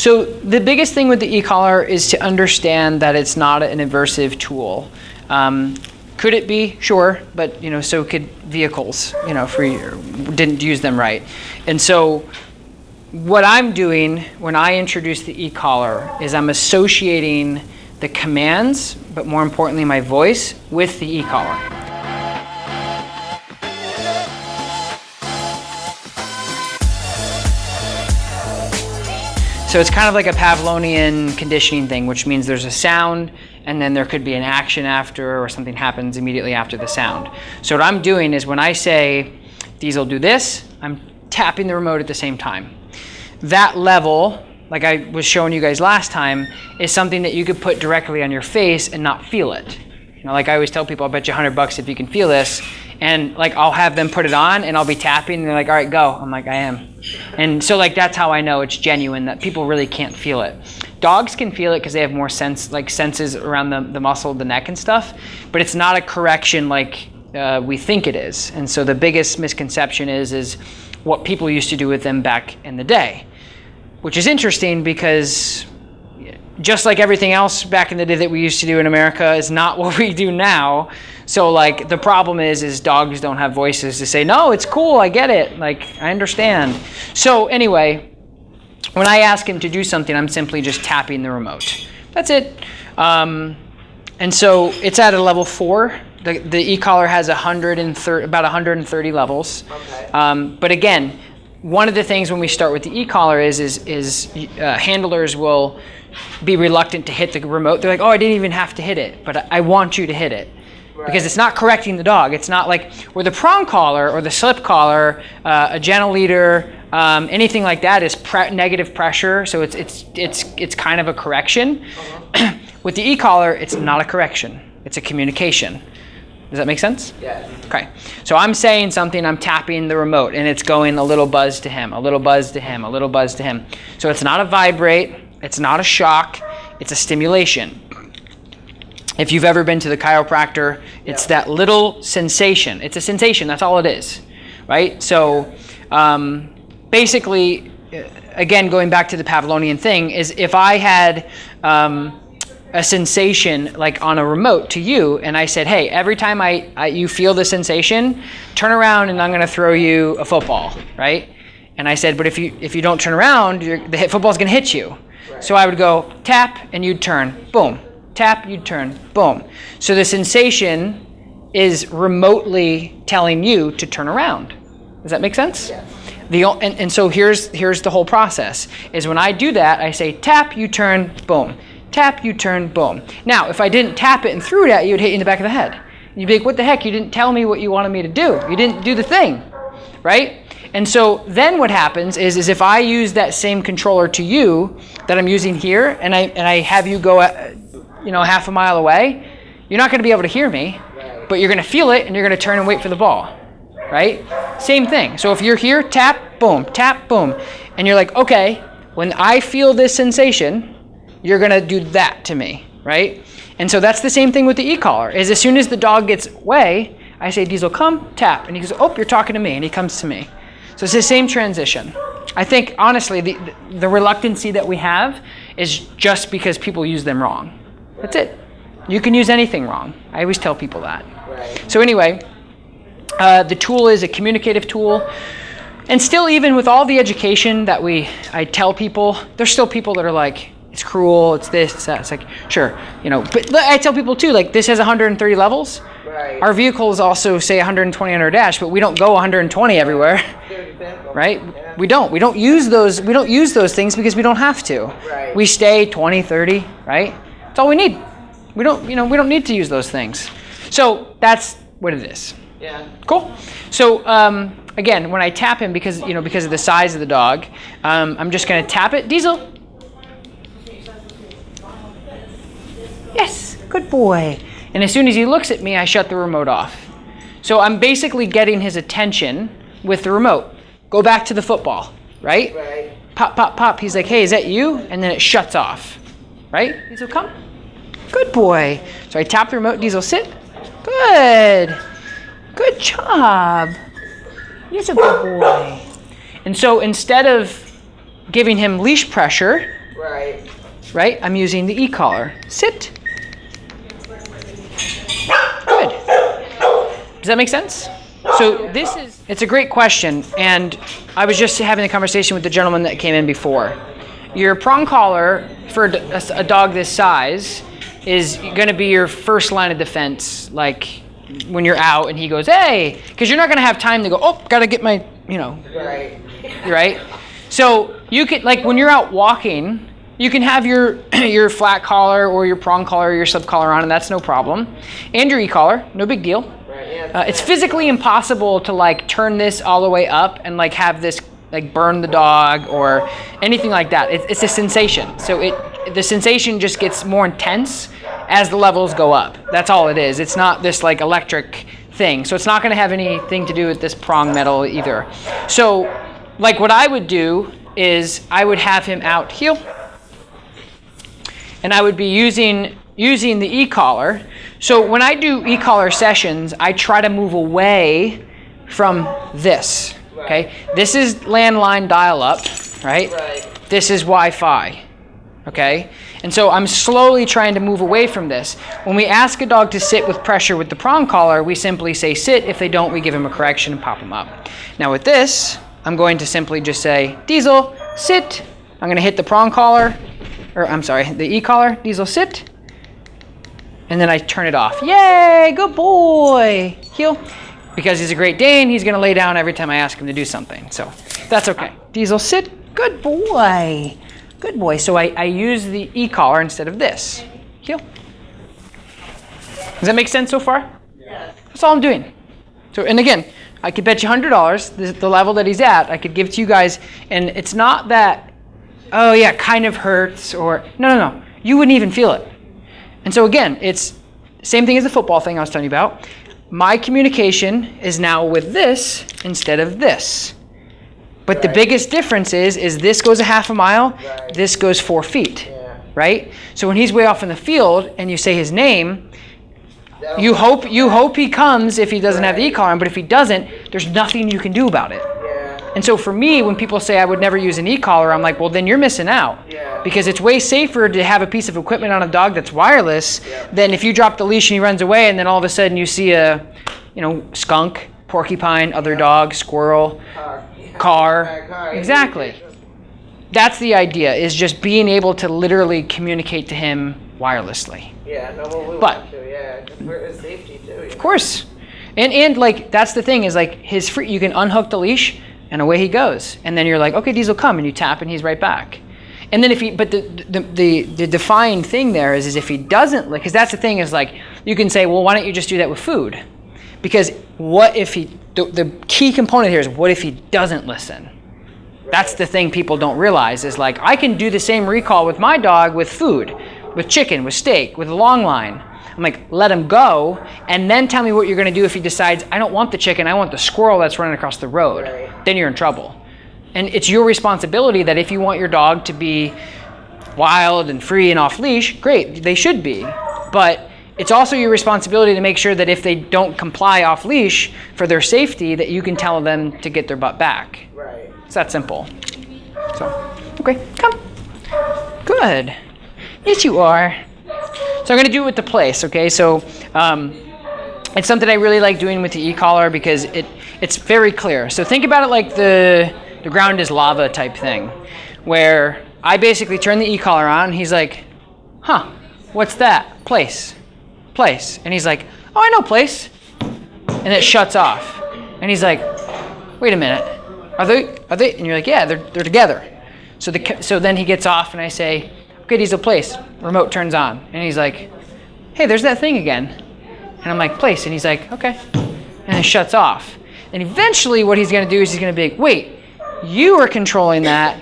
So the biggest thing with the e-collar is to understand that it's not an aversive tool. Could it be? Sure, but so could vehicles, didn't use them right. And so what I'm doing when I introduce the e-collar is I'm associating the commands, but more importantly my voice, with the e-collar. So it's kind of like a Pavlovian conditioning thing, which means there's a sound and then there could be an action after, or something happens immediately after the sound. So what I'm doing is when I say, Diesel do this, I'm tapping the remote at the same time. That level, like I was showing you guys last time, is something that you could put directly on your face and not feel it. Like I always tell people, I'll bet you $100 if you can feel this. And like I'll have them put it on and I'll be tapping and they're like, all right, go. I'm like, I am. And so like that's how I know it's genuine, that people really can't feel it. Dogs can feel it because they have more senses around the muscle, the neck and stuff, but it's not a correction like we think it is. And so the biggest misconception is what people used to do with them back in the day, which is interesting because just like everything else back in the day that we used to do in America is not what we do now. So like the problem is dogs don't have voices to say, no, it's cool, I get it, like I understand. So anyway, when I ask him to do something, I'm simply just tapping the remote. That's it. And so it's at a level 4. The e-collar has about 130 levels. Okay. But again, one of the things when we start with the e-collar is handlers will be reluctant to hit the remote. They're like, oh, I didn't even have to hit it, but I want you to hit it. Right. Because it's not correcting the dog. It's not like where the prong collar or the slip collar, a gentle leader, anything like that is negative pressure. So it's kind of a correction. Uh-huh. With the e-collar, it's not a correction. It's a communication. Does that make sense? Yeah. Okay. So I'm saying something, I'm tapping the remote, and it's going a little buzz to him, a little buzz to him, a little buzz to him. So it's not a vibrate, it's not a shock, it's a stimulation. If you've ever been to the chiropractor, it's that little sensation. It's a sensation, that's all it is, right? So basically, again, going back to the Pavlovian thing, is if I had a sensation like on a remote to you, and I said, hey, every time you feel the sensation, turn around and I'm going to throw you a football, right? And I said, but if you don't turn around, the football's going to hit you. Right. So I would go tap and you'd turn, boom. Tap, you'd turn, boom. So the sensation is remotely telling you to turn around. Does that make sense? Yeah. And so here's the whole process, is when I do that, I say tap, you turn, boom. Tap, you turn, boom. Now, if I didn't tap it and threw it at you, it would hit you in the back of the head. You'd be like, what the heck? You didn't tell me what you wanted me to do. You didn't do the thing, right? And so then what happens is if I use that same controller to you that I'm using here, and I have you go half a mile away, you're not going to be able to hear me, but you're going to feel it and you're going to turn and wait for the ball, right? Same thing. So if you're here, tap, boom, and you're like, okay, when I feel this sensation, you're going to do that to me, right? And so that's the same thing with the e-collar, is as soon as the dog gets away, I say, Diesel, come, tap. And he goes, oh, you're talking to me. And he comes to me. So it's the same transition. I think, honestly, the reluctancy that we have is just because people use them wrong. That's it. You can use anything wrong. I always tell people that. Right. So anyway, the tool is a communicative tool. And still, even with all the education that I tell people, there's still people that are like, it's cruel, it's this, it's that. It's like, sure, but I tell people too, like this has 130 levels. Right. Our vehicles also say 120 on our dash, but we don't go 120 everywhere. Right? Yeah. We don't use those things because we don't have to. Right. We stay 20, 30, right? That's all we need. We don't need to use those things. So that's what it is. Yeah. Cool. So again, when I tap him, because of the size of the dog, I'm just going to tap it. Diesel. Yes, good boy. And as soon as he looks at me, I shut the remote off. So I'm basically getting his attention with the remote. Go back to the football, right? Right. Pop, pop, pop. He's like, hey, is that you? And then it shuts off, right? Diesel, come. Good boy. So I tap the remote. Diesel, sit. Good. Good job. He's a good boy. And so instead of giving him leash pressure, Right. Right? I'm using the e-collar. Sit. Good. Does that make sense? So it's a great question, and I was just having a conversation with the gentleman that came in before. Your prong collar for a dog this size is going to be your first line of defense, like when you're out and he goes, hey, because you're not going to have time to go, oh, got to get my, Right. Right? So you could, like when you're out walking, you can have your flat collar or your prong collar or your sub collar on, and that's no problem. And your e-collar, no big deal. Right. Yeah, It's physically impossible to like turn this all the way up and like have this like burn the dog or anything like that. It's a sensation. So the sensation just gets more intense as the levels go up. That's all it is. It's not this like electric thing. So it's not going to have anything to do with this prong metal either. So like what I would do is I would have him out heel, and I would be using the e-collar. So when I do e-collar sessions, I try to move away from this. Okay, this is landline dial-up, right? This is Wi-Fi, okay? And so I'm slowly trying to move away from this. When we ask a dog to sit with pressure with the prong collar, we simply say sit. If they don't, we give them a correction and pop them up. Now with this, I'm going to simply just say, Diesel, sit. I'm going to hit the prong collar, or I'm sorry, the e-collar. Diesel, sit. And then I turn it off. Yay, good boy. Heel. Because he's a Great Dane, he's going to lay down every time I ask him to do something. So that's okay. Diesel, sit. Good boy. Good boy. So I use the e-collar instead of this. Heel. Does that make sense so far? Yes. That's all I'm doing. So, and again, I could bet you $100, the level that he's at, I could give to you guys. And it's not that, oh yeah, kind of hurts or, no. You wouldn't even feel it. And so again, it's same thing as the football thing I was telling you about. My communication is now with this instead of this. But the biggest difference is this goes a half a mile, this goes 4 feet, right? So when he's way off in the field and you say his name, you hope he comes if he doesn't have the e-collar on, but if he doesn't, there's nothing you can do about it. And so for me, when people say I would never use an e-collar, I'm like, well, then you're missing out. Because it's way safer to have a piece of equipment on a dog that's wireless than if you drop the leash and he runs away and then all of a sudden you see a, skunk, porcupine, other dog, squirrel, car. Exactly. That's the idea, is just being able to literally communicate to him wirelessly. Yeah, no, well, we want to, yeah, because for his safety too. Of course. And like, that's the thing is like you can unhook the leash and away he goes. And then you're like, okay, Diesel, come, and you tap and he's right back. And then but the defined thing there is if he doesn't, because that's the thing is like, you can say, well, why don't you just do that with food? Because what if the key component here is what if he doesn't listen? That's the thing people don't realize is like, I can do the same recall with my dog with food, with chicken, with steak, with a long line. I'm like, let him go, and then tell me what you're going to do if he decides, I don't want the chicken, I want the squirrel that's running across the road. Then you're in trouble. And it's your responsibility that if you want your dog to be wild and free and off leash, great, they should be. But it's also your responsibility to make sure that if they don't comply off leash for their safety, that you can tell them to get their butt back. It's that simple. So, okay, come. Good. Yes, you are. So I'm going to do it with the place, okay? So it's something I really like doing with the e-collar because it's very clear. So think about it like the ground is lava type thing, where I basically turn the e-collar on, and he's like, huh, what's that? Place. And he's like, oh, I know place. And it shuts off. And he's like, wait a minute, are they? And you're like, yeah, they're together. So then he gets off, and I say, okay, Diesel, place. Remote turns on. And he's like, hey, there's that thing again. And I'm like, place. And he's like, okay. And it shuts off. And eventually what he's going to do is he's going to be like, wait, you are controlling that,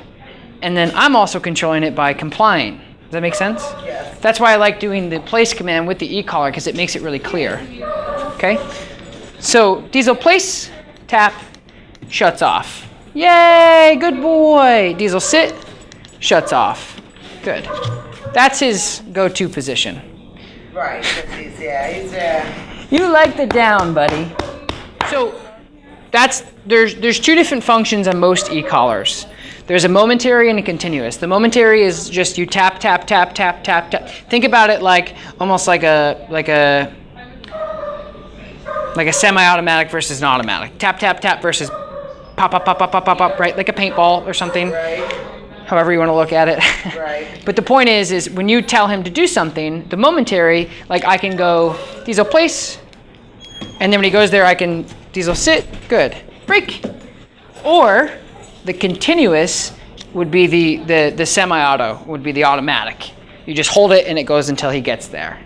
and then I'm also controlling it by complying. Does that make sense? Yes. That's why I like doing the place command with the e-collar, because it makes it really clear. Okay? So Diesel, place, tap, shuts off. Yay, good boy. Diesel, sit, shuts off. Good. That's his go-to position. Right, he's You like the down, buddy. So there's two different functions on most e-collars. There's a momentary and a continuous. The momentary is just you tap, tap, tap, tap, tap, tap. Think about it like almost like a semi-automatic versus an automatic. Tap, tap, tap versus pop, pop, pop, pop, pop, pop, pop, right? Like a paintball or something. Right. However you want to look at it. Right. But the point is when you tell him to do something, the momentary, like I can go, Diesel, place. And then when he goes there, I can, Diesel, sit. Good. Break. Or the continuous would be the semi-auto, would be the automatic. You just hold it and it goes until he gets there.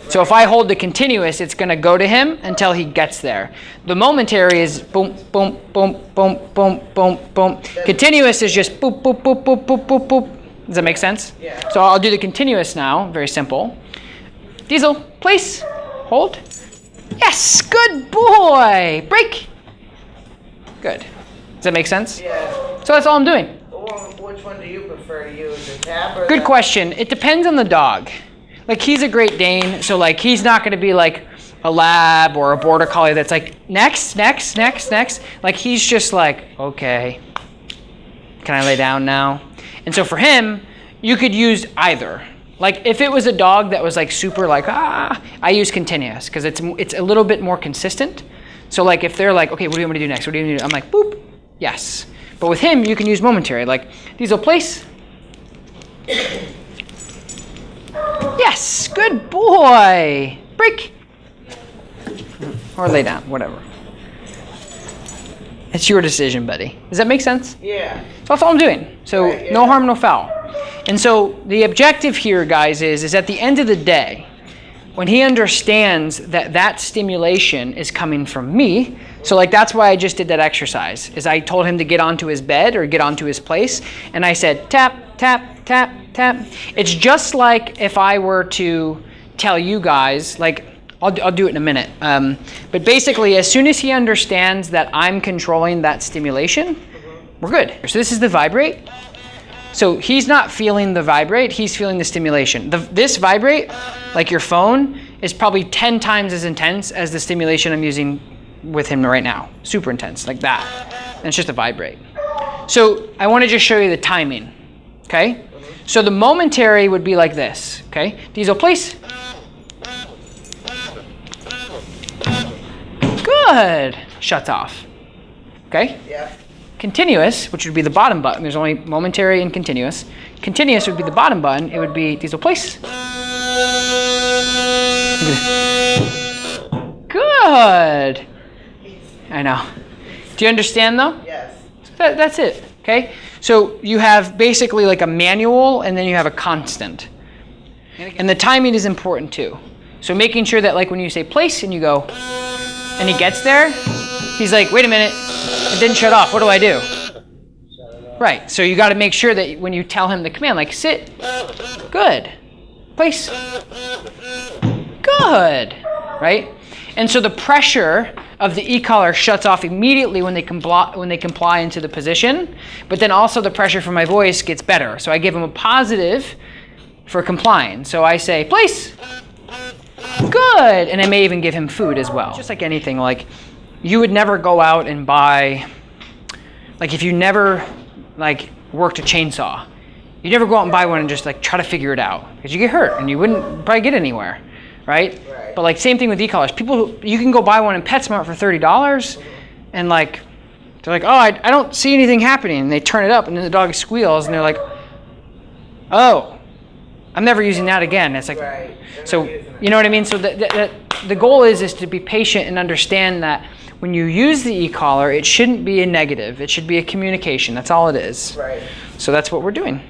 So if I hold the continuous, it's going to go to him until he gets there. The momentary is boom, boom, boom, boom, boom, boom, boom. Continuous is just boop, boop, boop, boop, boop, boop, boop. Does that make sense? Yeah. So I'll do the continuous now. Very simple. Diesel, place, hold. Yes, good boy. Break. Good. Does that make sense? Yeah. So that's all I'm doing. Well, which one do you prefer to use, the tap or Good the... question. It depends on the dog. Like he's a Great Dane, so like he's not going to be like a lab or a border collie that's like next, next, next, next. Like he's just like, okay, can I lay down now? And so for him, you could use either. Like if it was a dog that was like super like I use continuous because it's a little bit more consistent. So like if they're like, okay, what do you want me to do next? What do you want me to do? I'm like, boop, yes. But with him, you can use momentary. Like Diesel, place. Yes, good boy. Break. Or lay down, whatever. It's your decision, buddy. Does that make sense? Yeah. So that's all I'm doing. So Right, yeah. no harm, no foul. And so the objective here, guys, is at the end of the day, when he understands that that stimulation is coming from me, so like that's why I just did that exercise, is I told him to get onto his bed or get onto his place, and I said tap, tap, tap, tap. It's just like if I were to tell you guys, like I'll do it in a minute, but basically as soon as he understands that I'm controlling that stimulation, we're good. So this is the vibrate. So he's not feeling the vibrate, he's feeling the stimulation. This vibrate, like your phone, is probably 10 times as intense as the stimulation I'm using with him right now. Super intense, like that. And it's just a vibrate. So I want to just show you the timing, okay? So the momentary would be like this, okay? Diesel, place. Good. Shuts off, okay? Yeah. Continuous, which would be the bottom button. There's only momentary and continuous. Continuous would be the bottom button. It would be Diesel, place. Good. I know. Do you understand though? Yes. That's it, okay? So you have basically like a manual and then you have a constant. And the timing is important too. So making sure that like when you say place and you go, and he gets there, he's like, wait a minute, it didn't shut off, what do I do? Right, so you gotta make sure that when you tell him the command, like sit, good, place, good, right? And so the pressure of the e-collar shuts off immediately when they comply into the position, but then also the pressure from my voice gets better. So I give him a positive for complying. So I say, place, good, and I may even give him food as well. Just like anything, like you would never go out and buy, like if you never like worked a chainsaw, you'd never go out and buy one and just like try to figure it out because you get hurt and you wouldn't probably get anywhere, right? But like same thing with e-collars. People, you can go buy one in PetSmart for $30 and like, they're like, oh, I don't see anything happening. And they turn it up and then the dog squeals and they're like, oh, I'm never using that again. It's like, so you know what I mean? So the goal is to be patient and understand that when you use the e-collar, it shouldn't be a negative. It should be a communication. That's all it is. Right. So that's what we're doing.